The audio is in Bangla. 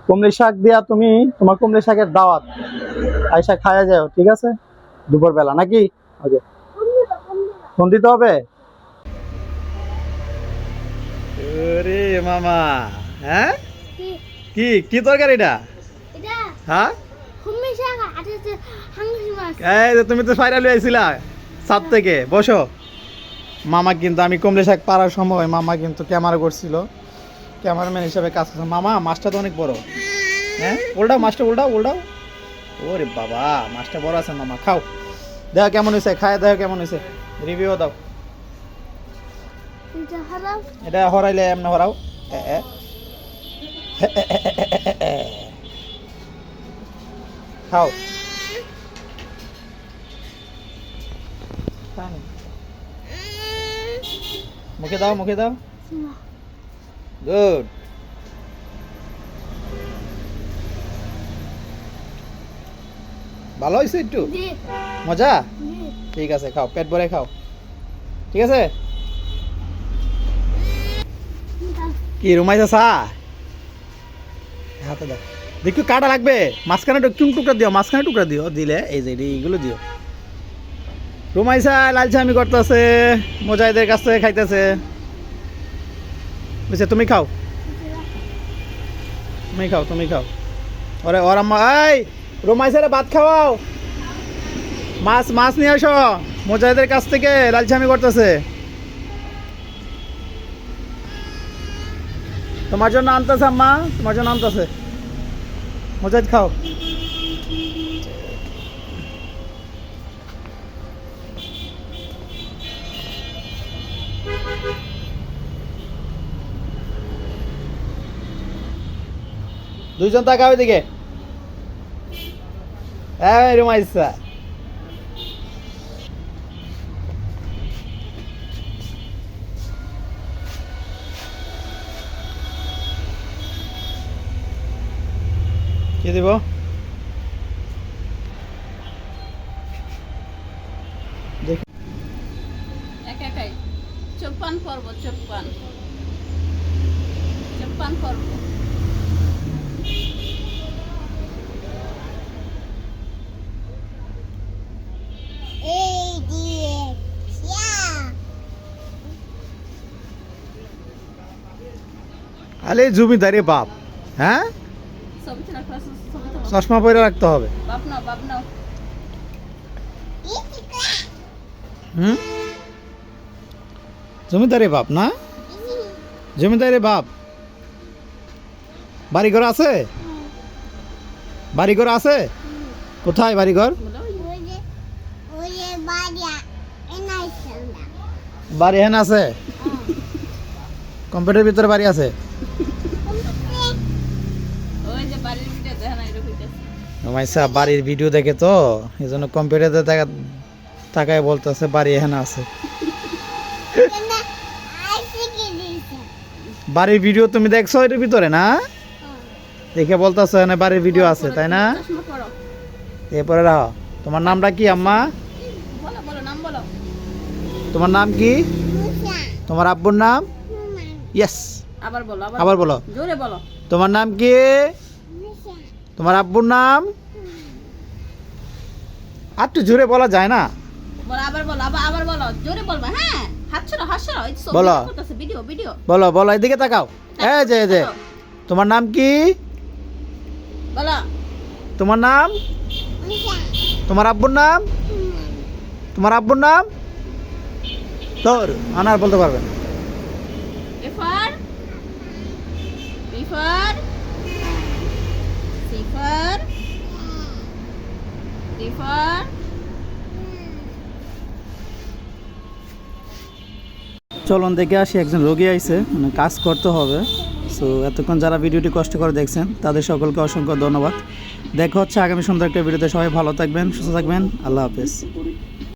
কমলি শাক দিয়া তুমি তোমার কমলি শাকের দাওয়াত আইসা খায়া যাও, ঠিক আছে? দুপুর বেলা নাকি? ওকে, ফোন দিতে হবে। ওরে মামা, হ্যাঁ কি কি তরকারি এটা? হ্যাঁ এই যে তুমি তো ফাইনালি আইছিলা ছাদ থেকে, বসো। মামা কিন্তু আমি কমলি শাক পাড়ার সময় মামা কিন্তু ক্যামেরা করছিল, ক্যামেরাম্যান হিসাবে কাজ করছে। মামা মাছটা তো অনেক বড়, হ্যাঁ উল্টাও মাছটা, উল্টাও উল্টাও। ওরে বাবা, মাছটা বড় আছে মামা, খাও, দেখো কেমন হয়েছে, খায় দেখো কেমন হয়েছে, রিভিউ দাও। এটা হরাইলে এমন হরাও, খাও। মুখে দাও, মুখে দাও, গুড। ভালো হয়েছে একটু মজা? ঠিক আছে, খাও, পেট ভরে খাও, ঠিক আছে? কি রুমাইছে চা? হাতে দাও, দেখো কাটা লাগবে, মাঝখানে টুকরা দিও, মাঝখানে টুকরা দিও, দিলে এই যে এইগুলো দিও। রুমাইসা লালচামি করতেছে, মোজাহিদের কাছ থেকে খাইতেছে, বুঝছে? তুমি খাও, তুমি খাও, তুমি খাও। ওরে ওর আম্মা, এই রুমাইসারে ভাত খাওয়াও, মাছ মাছ নিয়ে আসো, মোজাহিদের কাছ থেকে লালচামি করতেছে। তোমার জন্য আনতেছে আম্মা, তোমার জন্য আনতেছে। মোজাহিদ খাও। দুইজন তাকাও এদিকে। এই রুমাইসা, কি দিব? একাই চোপান পর্ব, চোপান চোপান পর্ব। আলে জমিদারে বাপ, হ্যাঁ চশমা পরে রাখতে হবে। হুম, জমিদারে বাপ না, জমিদারে বাপ। বাড়িঘর আছে? বাড়িঘর আছে? কোথায় বাড়িঘর? বাড়ি হেন আছে, কম্পিউটার ভিতরে বাড়ি আছে। বাড়ির ভিডিও দেখে তো এই জন্য কম্পিউটারে তাকায় বলতেছে বাড়ি এখানে আছে। বাড়ির ভিডিও তুমি দেখছো এর ভিতরে না, দেখে বলতেছো এখানে বাড়ির ভিডিও আছে, তাই না? এরপরে রাখো। তোমার নামটা কি আম্মা? তোমার নাম কি? তোমার আব্বুর নাম? ইয়েস, আবার বলো, জোরে বলো। তোমার নাম কি? তোমার আব্বুর নাম? আর একটু জোরে বলা যায় না? বলো, বলো, বলো, এদিকে তাকাও। এই যে এই যে, তোমার নাম কি? তোমার নাম? তোমার আব্বুর নাম? তোমার আব্বুর নাম? তোর আনার বলতে পারবেন। চলুন দেখে আসি, একজন রোগী আইছে, মানে কাজ করতে হবে। সো এতক্ষণ যারা ভিডিওটি কষ্ট করে দেখছেন তাদের সকলকে অসংখ্য ধন্যবাদ। দেখা হচ্ছে আগামী সুন্দর একটা ভিডিওতে। সবাই ভালো থাকবেন, সুস্থ থাকবেন, আল্লাহ হাফেজ।